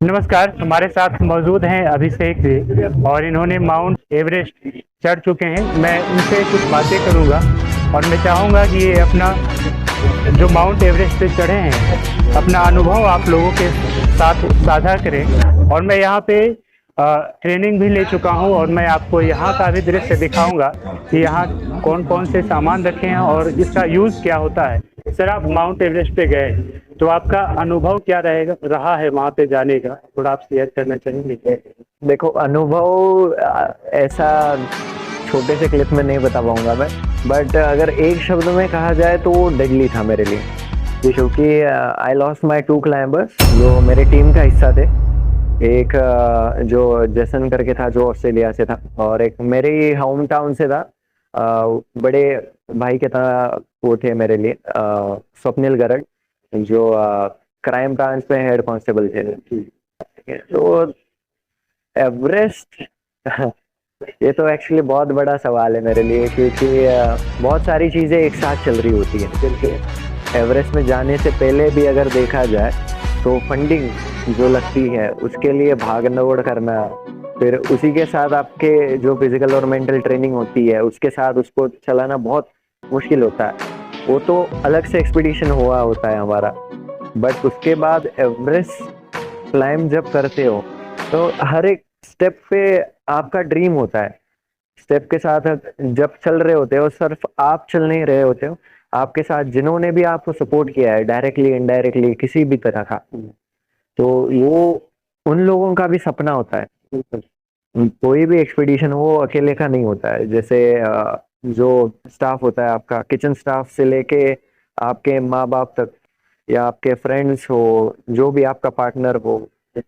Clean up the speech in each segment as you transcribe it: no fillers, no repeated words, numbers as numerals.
नमस्कार। हमारे साथ मौजूद हैं अभिषेक जी और इन्होंने माउंट एवरेस्ट चढ़ चुके हैं। मैं इनसे कुछ बातें करूंगा और मैं चाहूंगा कि ये अपना जो माउंट एवरेस्ट पे चढ़े हैं अपना अनुभव आप लोगों के साथ साझा करें। और मैं यहाँ पे ट्रेनिंग भी ले चुका हूँ और मैं आपको यहाँ का भी दृश्य दिखाऊंगा कि यहाँ कौन कौन से सामान रखे हैं और इसका यूज़ क्या होता है। सर, आप माउंट एवरेस्ट पे गए तो आपका अनुभव क्या रहेगा रहा है वहाँ पे जाने का, थोड़ा आप शेयर करना चाहेंगे? देखो, अनुभव ऐसा छोटे से क्लिप में नहीं बता पाऊंगा मैं। बट अगर एक शब्द में कहा जाए तो वो डेडली था मेरे लिए, क्योंकि आई लॉस्ट माय 2 क्लाइंबर्स जो मेरे टीम का हिस्सा थे। एक जो जैसन करके था जो ऑस्ट्रेलिया से था, और एक मेरे ही होम टाउन से था। बड़े भाई के तरह वो थे मेरे लिए, स्वप्निल गर्ग, जो क्राइम ब्रांच में हेड कांस्टेबल थे। तो एवरेस्ट ये तो एक्चुअली बहुत बड़ा सवाल है मेरे लिए, क्योंकि बहुत सारी चीज़ें एक साथ चल रही होती है। एवरेस्ट में जाने से पहले भी अगर देखा जाए तो फंडिंग जो लगती है उसके लिए भाग दौड़ करना, फिर उसी के साथ आपके जो फिजिकल और मेंटल ट्रेनिंग होती है उसके साथ उसको चलाना बहुत मुश्किल होता है। वो तो अलग से एक्सपीडिशन हुआ होता है हमारा। बट उसके बाद एवरेस्ट क्लाइंब जब करते हो तो हर एक स्टेप पे आपका ड्रीम होता है। स्टेप के साथ जब चल रहे होते हो, सिर्फ आप चल नहीं रहे होते हो, आपके साथ जिन्होंने भी आपको सपोर्ट किया है डायरेक्टली इनडायरेक्टली किसी भी तरह का, तो वो उन लोगों का भी सपना होता है। कोई भी एक्सपीडिशन वो अकेले का नहीं होता है। जैसे जो स्टाफ होता है आपका, किचन स्टाफ से लेके आपके माँ बाप तक, या आपके फ्रेंड्स हो, जो भी आपका पार्टनर हो,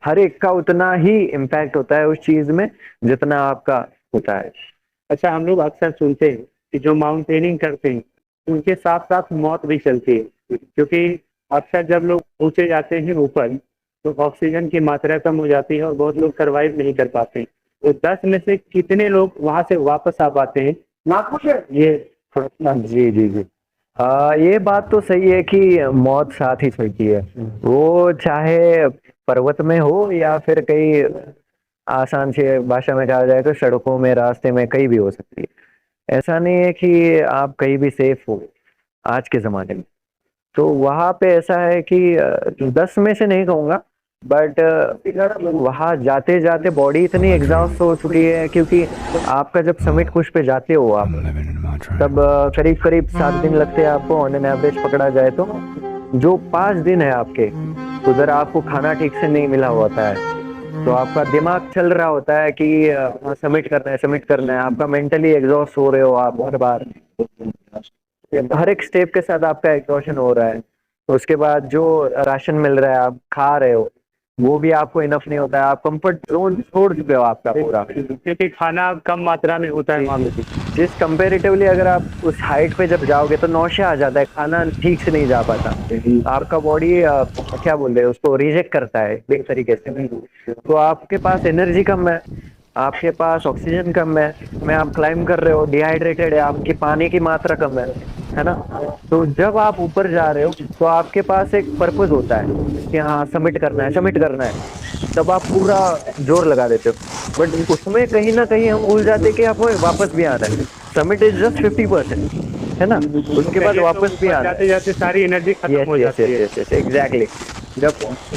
हर एक का उतना ही इम्पैक्ट होता है उस चीज में जितना आपका होता है। अच्छा, हम लोग अक्सर सुनते हैं कि जो माउंटेनिंग करते हैं उनके साथ साथ मौत भी चलती है, क्योंकि अक्सर जब लोग ऊंचे जाते हैं ऊपर तो ऑक्सीजन की मात्रा कम हो जाती है और बहुत लोग सरवाइव नहीं कर पाते हैं। तो 10 में से कितने लोग वहां से वापस आ पाते हैं? ना कुछ ये थोड़ा जी जी जी। ये बात तो सही है कि मौत साथ ही चलती है। वो चाहे पर्वत में हो या फिर कई आसान से भाषा में कहा जाए तो सड़कों में, रास्ते में, कहीं भी हो सकती है। ऐसा नहीं है कि आप कहीं भी सेफ हो आज के ज़माने में। तो वहाँ पे ऐसा है कि 10 में से नहीं कहूँगा, बट वहाँ जाते जाते बॉडी इतनी एग्जॉस्ट हो चुकी है, क्योंकि आपका जब समिट कुछ पे जाते हो आप, तब करीब करीब 7 दिन लगते हैं आपको ऑन एन एवरेज पकड़ा जाए तो। जो 5 दिन है आपके, उधर आपको खाना ठीक से नहीं मिला होता है, तो आपका दिमाग चल रहा होता है कि सबमिट करना है, सबमिट करना है। आपका मेंटली एग्जॉस्ट हो रहे हो आप हर बार, हर एक स्टेप के साथ आपका एग्जॉशन हो रहा है। तो उसके बाद जो राशन मिल रहा है आप खा रहे हो, वो भी आपको इनफ नहीं होता है। आप कंफर्ट जोन छोड़ चुके हो आपका पूरा, क्योंकि खाना कम मात्रा में होता है वहाँ पे। जिस कंपेरेटिवली अगर आप उस हाइट पे जब जाओगे तो नौशा आ जाता है, खाना ठीक से नहीं जा पाता, आपका बॉडी क्या बोलते हैं उसको, रिजेक्ट करता है एक तरीके से। तो आपके पास एनर्जी कम है, आपके पास ऑक्सीजन कम है, में आप क्लाइंब कर रहे हो, डिहाइड्रेटेड है, आपकी पानी की मात्रा कम है ना। तो जब आप ऊपर जा रहे हो तो आपके पास एक पर्पस होता है कि हाँ सबमिट करना है, सबमिट करना है, तब आप पूरा जोर लगा देते हो। बट उसमें कहीं ना कहीं हम भूल जाते हैं कि आपको वापस भी आना है। सबमिट इज जस्ट 50%, है ना। उसके बाद वापस भी आना है। जाते जाते सारी एनर्जी खत्म हो जाती है। एग्जैक्टली। जब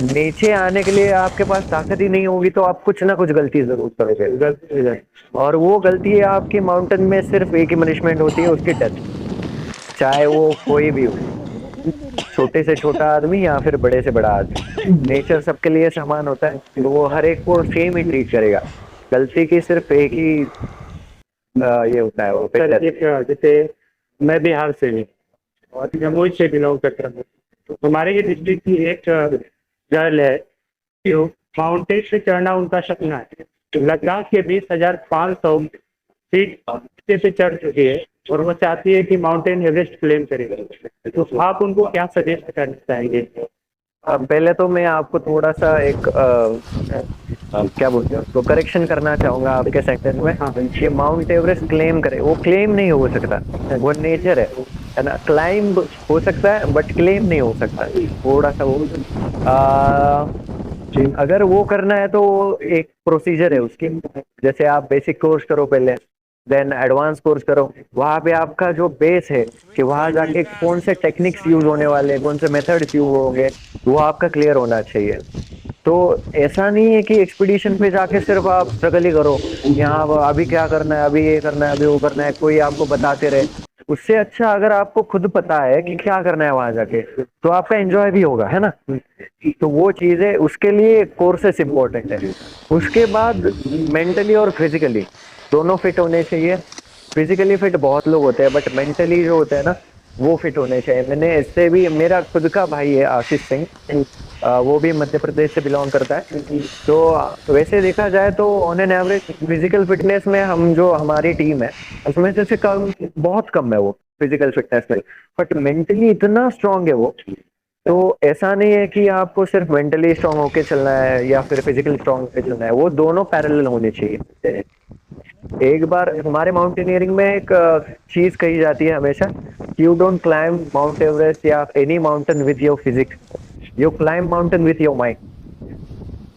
नीचे आने के लिए आपके पास ताकत ही नहीं होगी तो आप कुछ ना कुछ गलती जरूर करोगे, और वो गलती है आपकी माउंटेन में सिर्फ एक ही पनिशमेंट होती है, उसकी डेथ। चाहे वो कोई भी हो, छोटे से छोटा आदमी या फिर बड़े से बड़ा आदमी, नेचर सबके लिए समान होता है, तो वो हर एक को सेम ही ट्रीट करेगा। गलती की सिर्फ एक ही ये होता है वो सर, एक जैसे मैं बिहार से हूँ और जमुई से बिलोंग करता हूँ, तो हमारे ये डिस्ट्रिक्ट की एक गर्ल है जो माउंटेन पे चढ़ना उनका सपना है। लद्दाख के 20,500 फीट पे चढ़ चुकी है और वो चाहती है कि माउंटेन एवरेस्ट क्लेम करेगा। तो आप उनको क्या सजेस्ट करना चाहेंगे? पहले तो मैं आपको थोड़ा सा एक क्या बोलते हैं उसको, करेक्शन करना चाहूंगा आपके सेंटेंस में। हाँ, कि माउंट एवरेस्ट क्लेम करे, वो क्लेम नहीं हो सकता, वो नेचर है ना। क्लाइंब हो सकता है बट क्लेम नहीं हो सकता। थोड़ा सा वो अगर वो करना है तो एक प्रोसीजर है उसकी। जैसे आप बेसिक कोर्स करो पहले, देन एडवांस कोर्स करो। वहाँ पे आपका जो बेस है कि वहाँ जाके कौन से टेक्निक्स यूज होने वाले, कौन से मेथड्स यूज होंगे, वो आपका क्लियर होना चाहिए। तो ऐसा नहीं है कि एक्सपीडिशन पे जाके सिर्फ आप स्ट्रगल ही करो, यहाँ अभी क्या करना है, अभी ये करना है, अभी वो करना है, कोई आपको बताते रहे। उससे अच्छा अगर आपको खुद पता है कि क्या करना है वहां जाके, तो आपका एंजॉय भी होगा, है ना। तो वो चीज है, उसके लिए कोर्सेस इंपॉर्टेंट है। उसके बाद मेंटली और फिजिकली दोनों फिट होने चाहिए। फिजिकली फिट बहुत लोग होते हैं, बट मेंटली जो होते हैं ना, वो फिट होने चाहिए। मैंने इससे भी, मेरा खुद का भाई है आशीष सिंह, वो भी मध्य प्रदेश से बिलोंग करता है। तो वैसे देखा जाए तो on an average physical fitness में हम, जो हमारी टीम है उसमें से कम, बहुत कम है वो फिजिकल फिटनेस में, बट मेंटली इतना स्ट्रांग है वो। तो ऐसा नहीं है कि आपको सिर्फ मेंटली स्ट्रांग होके चलना है या फिर फिजिकली स्ट्रांग होके चलना है, वो दोनों पैरेलल होने चाहिए। एक बार हमारे माउंटेनियरिंग में एक चीज कही जाती है हमेशा, you don't climb Mount Everest या any mountain with your physics, you climb mountain with your mind.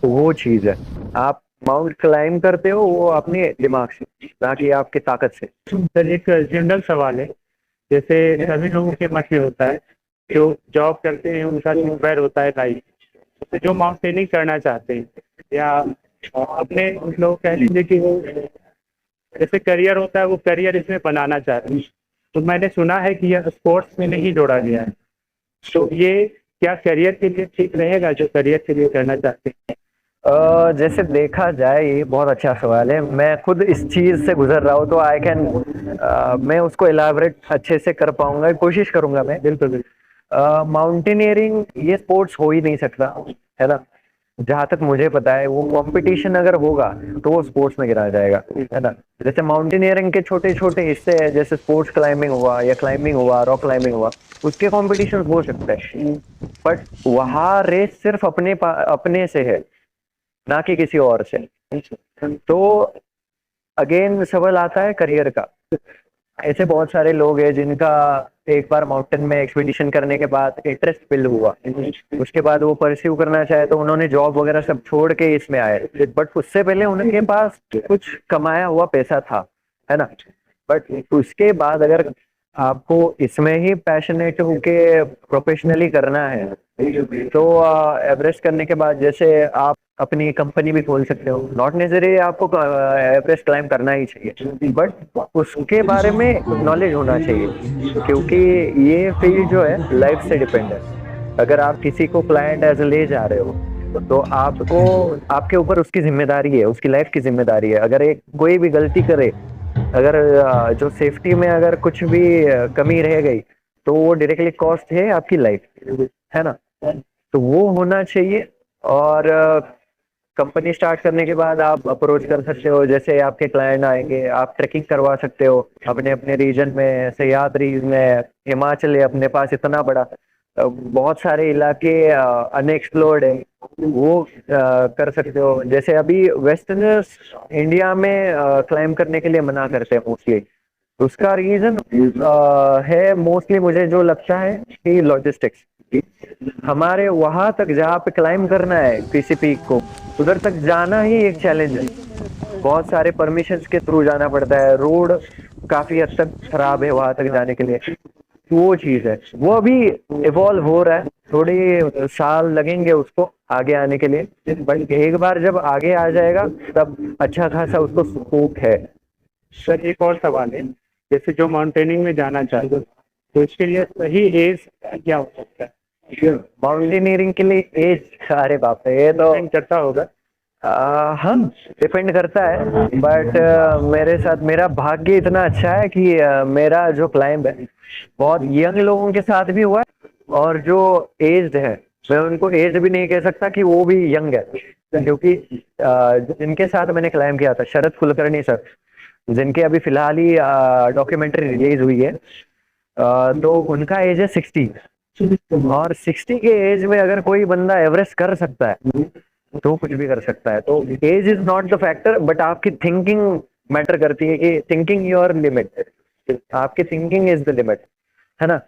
वो चीज है, आप माउंट क्लाइंब करते हो वो अपने दिमाग से, ना कि आपकी ताकत से। सर एक जनरल सवाल है, जैसे सभी लोगों के मन में होता है, जो जॉब करते हैं उनका जो होता है लाइफ, तो जो माउंटेनिंग करना चाहते हैं या अपने लोग कह लीजिए कि वो जैसे करियर होता है, वो करियर इसमें बनाना चाहते हैं, तो मैंने सुना है कि यह स्पोर्ट्स में नहीं जोड़ा गया है, तो ये क्या करियर के लिए ठीक रहेगा, जो करियर के लिए करना चाहते हैं? जैसे देखा जाए, ये बहुत अच्छा सवाल है। मैं खुद इस चीज से गुजर रहा हूँ, तो आई कैन, मैं उसको इलाबरेट अच्छे से कर पाऊंगा, कोशिश करूंगा मैं। बिल्कुल। माउंटेनियरिंग ये स्पोर्ट्स हो ही नहीं सकता, है ना। जहां तक मुझे पता है, वो कंपटीशन अगर होगा तो वो स्पोर्ट्स में गिरा जाएगा, है ना। जैसे माउंटेनियरिंग के छोटे छोटे हिस्से हैं, जैसे स्पोर्ट्स क्लाइंबिंग हुआ या क्लाइंबिंग हुआ, रॉक क्लाइंबिंग हुआ, उसके कॉम्पिटिशन हो सकते हैं, बट वहाँ रेस सिर्फ अपने से है, ना कि किसी और से। तो अगेन सवाल आता है करियर का। ऐसे बहुत सारे लोग हैं जिनका एक बार माउंटेन में एक्सपीडिशन करने के बाद इंटरेस्ट बिल्ड हुआ, उसके बाद वो परस्यू करना चाहे तो उन्होंने जॉब वगैरह सब छोड़ के इसमें आए, बट उससे पहले उनके पास कुछ कमाया हुआ पैसा था, है ना। बट उसके बाद अगर आपको इसमें ही पैशनेट होके प्रोफेशनली करना है, तो एवरेस्ट करने के बाद जैसे आप अपनी कंपनी भी खोल सकते हो। नॉट नेसेसरी आपको एवरेस्ट क्लाइंब करना ही चाहिए, बट उसके बारे में नॉलेज होना चाहिए, क्योंकि ये फील्ड जो है लाइफ से डिपेंड है। अगर आप किसी को क्लाइंट एज ले जा रहे हो, तो आपको, आपके ऊपर उसकी जिम्मेदारी है, उसकी लाइफ की जिम्मेदारी है। अगर एक कोई भी गलती करे, अगर जो सेफ्टी में अगर कुछ भी कमी रह गई, तो वो डायरेक्टली कॉस्ट है आपकी लाइफ, है ना। तो वो होना चाहिए। और कंपनी स्टार्ट करने के बाद आप अप्रोच कर सकते हो, जैसे आपके क्लाइंट आएंगे, आप ट्रैकिंग करवा सकते हो अपने अपने रीजन में, सह्याद्री में, हिमाचल है अपने पास इतना बड़ा, बहुत सारे इलाके अनएक्सप्लोर्ड है, वो कर सकते हो। जैसे अभी वेस्टर्नर्स इंडिया में क्लाइम करने के लिए मना करते हैं मोस्टली, उसका रीजन है मोस्टली, मुझे जो लगता है कि लॉजिस्टिक्स। हमारे वहां तक जहाँ पे क्लाइंब करना है किसी पीक को, उधर तक जाना ही एक चैलेंज है। बहुत सारे परमिशंस के थ्रू जाना पड़ता है, रोड काफी हद तक खराब है वहां तक जाने के लिए। वो चीज है, वो अभी इवॉल्व हो रहा है, थोड़ी साल लगेंगे उसको आगे आने के लिए, बट एक बार जब आगे आ जाएगा तब अच्छा खासा उसको स्कोप है। सर एक और सवाल है, जैसे जो माउंटेनिंग में जाना चाहते हो, तो इसके लिए सही एज क्या हो सकता है? माउंटेनियरिंग के लिए एज, अरे बाप रे, ये तो करता होगा। हाँ, डिपेंड करता है, बट मेरे साथ मेरा भाग्य इतना अच्छा है कि मेरा जो क्लाइंब है बहुत यंग लोगों के साथ भी हुआ है, और जो एज्ड है, मैं उनको एज भी नहीं कह सकता कि वो भी यंग है, क्योंकि जिनके साथ मैंने क्लाइंब किया था, शरद कुलकर्णी सर, जिनके अभी फिलहाल ही डॉक्यूमेंट्री रिलीज हुई है, तो उनका एज है 60, और 60 के एज में अगर कोई बंदा एवरेस्ट कर सकता है तो कुछ भी कर सकता है। तो age is not the factor, but आपकी थिंकिंग मैटर करती है, कि थिंकिंग योर लिमिट, आपकी थिंकिंग इज द लिमिट, है ना।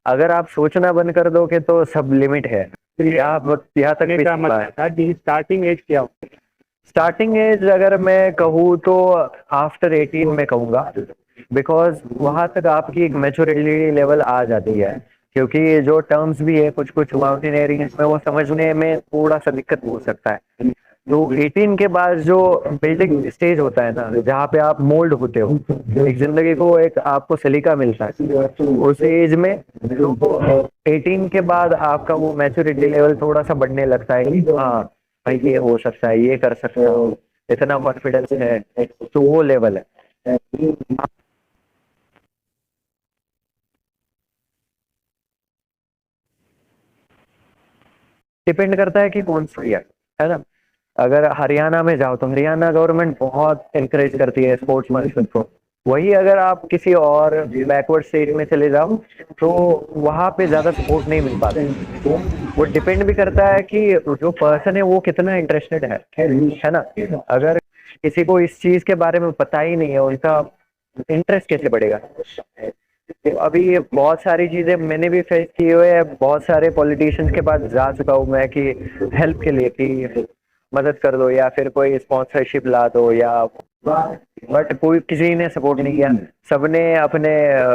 अगर आप सोचना बंद कर दोगे तो सब लिमिट है, यहाँ तक भी क्या सीखा है। मतलब था कि स्टार्टिंग एज क्या हो? स्टार्टिंग एज अगर मैं कहूँ तो आफ्टर 18 में कहूँगा, बिकॉज वहां तक आपकी एक मैच्योरिटी लेवल आ जाती है, क्योंकि जो टर्म्स भी है कुछ कुछ माउंटेनियरिंग में वो समझने में थोड़ा सा दिक्कत हो सकता है। तो 18 के बाद जो बिल्डिंग स्टेज होता है ना, जहाँ पे आप मोल्ड होते हो, एक जिंदगी को एक आपको सलीका मिलता है उस एज में। 18 के बाद आपका वो मैच्योरिटी लेवल थोड़ा सा बढ़ने लगता है कि हाँ भाई ये हो सकता है, ये कर सकता हो, इतना कॉन्फिडेंस है, तो वो लेवल है। डिपेंड करता है कि कौन सा ईयर है ना। अगर हरियाणा में जाओ तो हरियाणा गवर्नमेंट बहुत एनकरेज करती है स्पोर्ट्स पर्सन को। वही अगर आप किसी और बैकवर्ड स्टेट में चले जाओ तो वहां पे ज्यादा सपोर्ट नहीं मिल पाता। वो डिपेंड भी करता है कि जो पर्सन है वो कितना इंटरेस्टेड है ना। अगर किसी को इस चीज के बारे में पता ही नहीं है, उनका इंटरेस्ट कैसे बढ़ेगा। तो अभी ये बहुत सारी चीजें मैंने भी फेस किए हुए हैं, बहुत सारे पॉलिटिशियंस के पास जा चुका हूँ मैं कि हेल्प के लिए कि मदद कर दो या फिर कोई स्पॉन्सरशिप ला दो या, बट कोई किसी ने सपोर्ट नहीं किया। सबने अपने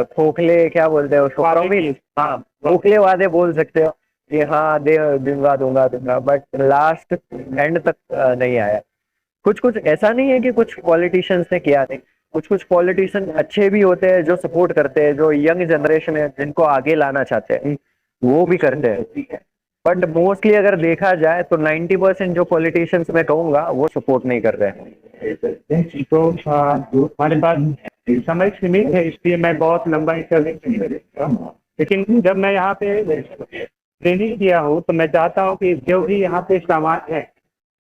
खोखले क्या बोलते हैं उसको, प्रॉमिस, हाँ खोखले वादे बोल सकते हो कि हाँ दे दूंगा दूंगा दूंगा, बट लास्ट एंड तक नहीं आया। कुछ कुछ ऐसा नहीं है कि कुछ पॉलिटिशियंस ने किया नहीं, कुछ कुछ पॉलिटिशियन अच्छे भी होते हैं जो सपोर्ट करते हैं, जो यंग जनरेशन है जिनको आगे लाना चाहते हैं वो भी करते हैं। बट मोस्टली अगर देखा जाए तो 90% जो पॉलिटिशियंस मैं कहूंगा वो सपोर्ट नहीं कर रहे हैं। तो हमारे पास समय सीमित है, इसलिए मैं बहुत लंबा इंटरव्यू नहीं कर सकता। लेकिन जब मैं यहाँ पे ट्रेनिंग किया हूँ तो मैं चाहता हूँ कि जो भी यहाँ पे सामान है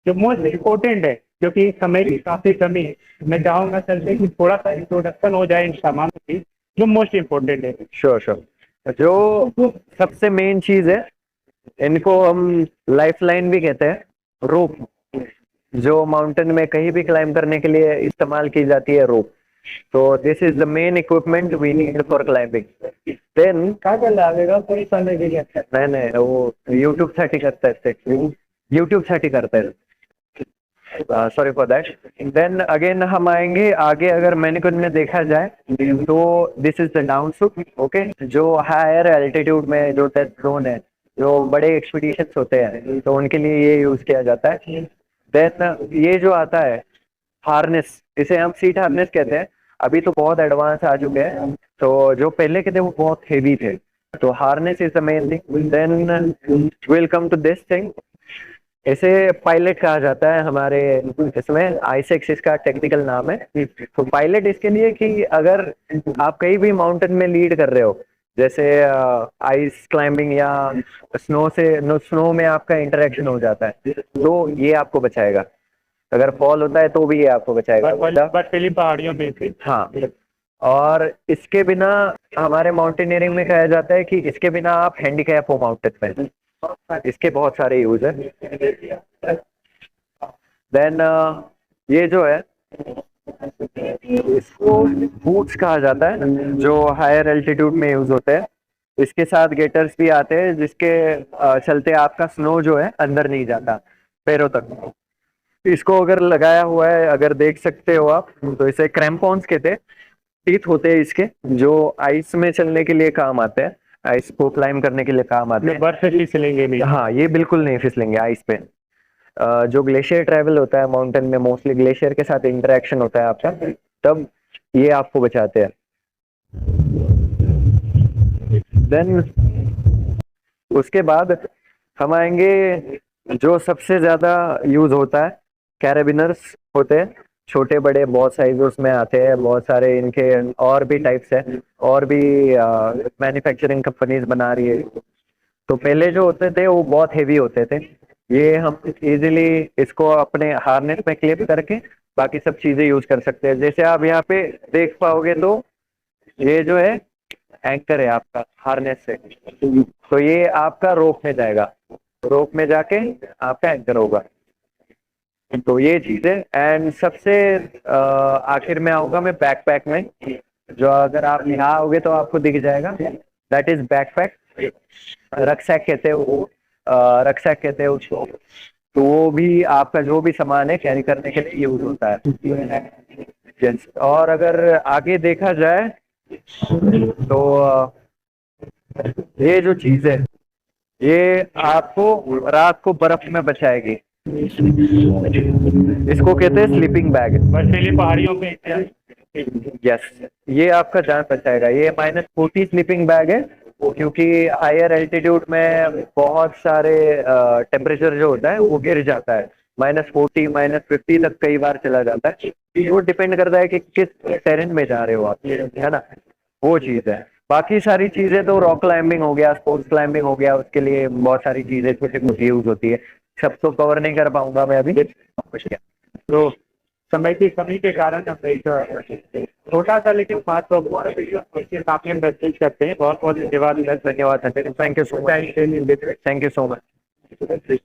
जो मोस्ट इम्पोर्टेंट है, क्योंकि समय की काफ़ी कमी है, मैं चाहूँगा सर से कि थोड़ा सा इंट्रोडक्शन हो जाए इन सामानों की जो मोस्ट इम्पोर्टेंट है। Sure sure. जो सबसे मेन चीज है, इनको हम लाइफ लाइन भी कहते हैं, रोप, जो माउंटेन में कहीं भी क्लाइंब करने के लिए इस्तेमाल की जाती है रोप। तो this is the main equipment we need for climbing. Then क्या कर लगेगा पूरी समय के लिए? नहीं नहीं, वो यूट्यूब साठी करता है, यूट्यूब साठी करता है, sorry for that. Then again हम आएंगे आगे, अगर मैनिक्विन में देखा जाए तो this is the down suit, okay. जो हायर एल्टीट्यूड में जो टेस्ट जोन है, जो बड़े एक्सपीडिशंस होते हैं तो उनके लिए ये यूज किया जाता है। देन ये जो आता है हार्नेस, इसे हम सीट हार्नेस कहते हैं। अभी तो बहुत एडवांस आ चुके हैं, तो जो पहले के थे वो बहुत हेवी थे। तो harness is the main thing. Then will come to this thing, इसे पायलट कहा जाता है हमारे इसमें, आईसेक्स इसका टेक्निकल नाम है। तो पायलट इसके लिए कि अगर आप कहीं भी माउंटेन में लीड कर रहे हो, जैसे आइस क्लाइंबिंग या स्नो से, स्नो में आपका इंटरेक्शन हो जाता है तो ये आपको बचाएगा। अगर फॉल होता है तो भी ये आपको बचाएगा। बर्फीली पहाड़ियों पे से। हाँ, और इसके बिना हमारे माउंटेनियरिंग में कहा जाता है कि इसके बिना आप हैंडीकैप हो माउंटेन में। इसके बहुत सारे यूज है। देन ये जो है इसको बूट्स कहा जाता है, जो हायर एल्टीट्यूड में यूज होते हैं। इसके साथ गेटर्स भी आते हैं जिसके चलते आपका स्नो जो है अंदर नहीं जाता पैरों तक। इसको अगर लगाया हुआ है, अगर देख सकते हो आप, तो इसे क्रैम्पॉन्स कहते हैं। टीथ होते हैं इसके, जो आइस में चलने के लिए काम आते हैं, आइस को क्लाइंब करने के लिए काम आते हैं। बर्फ से फिसलेंगे नहीं। हाँ, ये बिल्कुल नहीं फिसलेंगे आइस पे। जो ग्लेशियर ट्रैवल होता है माउंटेन में, मोस्टली ग्लेशियर के साथ इंटरेक्शन होता है आपका, तब ये आपको बचाते हैं। देन उसके बाद हम आएंगे जो सबसे ज्यादा यूज होता है, कैरेबिनर्स होते हैं, छोटे बड़े बहुत साइज उसमें आते हैं, बहुत सारे इनके और भी टाइप्स है, और भी मैन्युफैक्चरिंग कंपनीज बना रही है। तो पहले जो होते थे वो बहुत हेवी होते थे, ये हम इजीली इसको अपने हार्नेस में क्लिप करके बाकी सब चीजें यूज कर सकते हैं। जैसे आप यहाँ पे देख पाओगे तो ये जो है एंकर है आपका हार्नेस से, तो ये आपका रोप में जाएगा, रोप में जाके आपका एंकर होगा। तो ये चीज है। एंड सबसे आखिर में आऊंगा मैं बैकपैक में, जो अगर आप यहाँ आओगे तो आपको दिख जाएगा, दैट इज बैकपैक, रक्सैक कहते हैं वो। रक्षक कहते हैं उसको, तो वो भी आपका जो भी सामान है कैरी करने के लिए यूज होता है। Yes. और अगर आगे देखा जाए तो ये जो चीज है ये आपको रात को बर्फ में बचाएगी। इसको कहते हैं स्लीपिंग बैग। बर्फीली पहाड़ियों पे यस, ये आपका जान बचाएगा। ये -40 स्लीपिंग बैग है, क्योंकि हायर एल्टीट्यूड में बहुत सारे टेम्परेचर जो होता है वो गिर जाता है, -40 -50 तक कई बार चला जाता है। वो डिपेंड करता है कि किस टेरेन में जा रहे हो आप, है ना, वो चीज़ है। बाकी सारी चीज़ें तो रॉक क्लाइंबिंग हो गया, स्पोर्ट्स क्लाइंबिंग हो गया, उसके लिए बहुत सारी चीज़ें छोटी मोटी यूज होती है। सब तो कवर नहीं कर पाऊंगा मैं अभी। तो समय की कमी के कारण हम एक छोटा सा लेकिन बात उसके सामने हम प्रस्तुत करते हैं। बहुत बहुत धन्यवाद। धन्यवाद, thank you so much, thank you so much.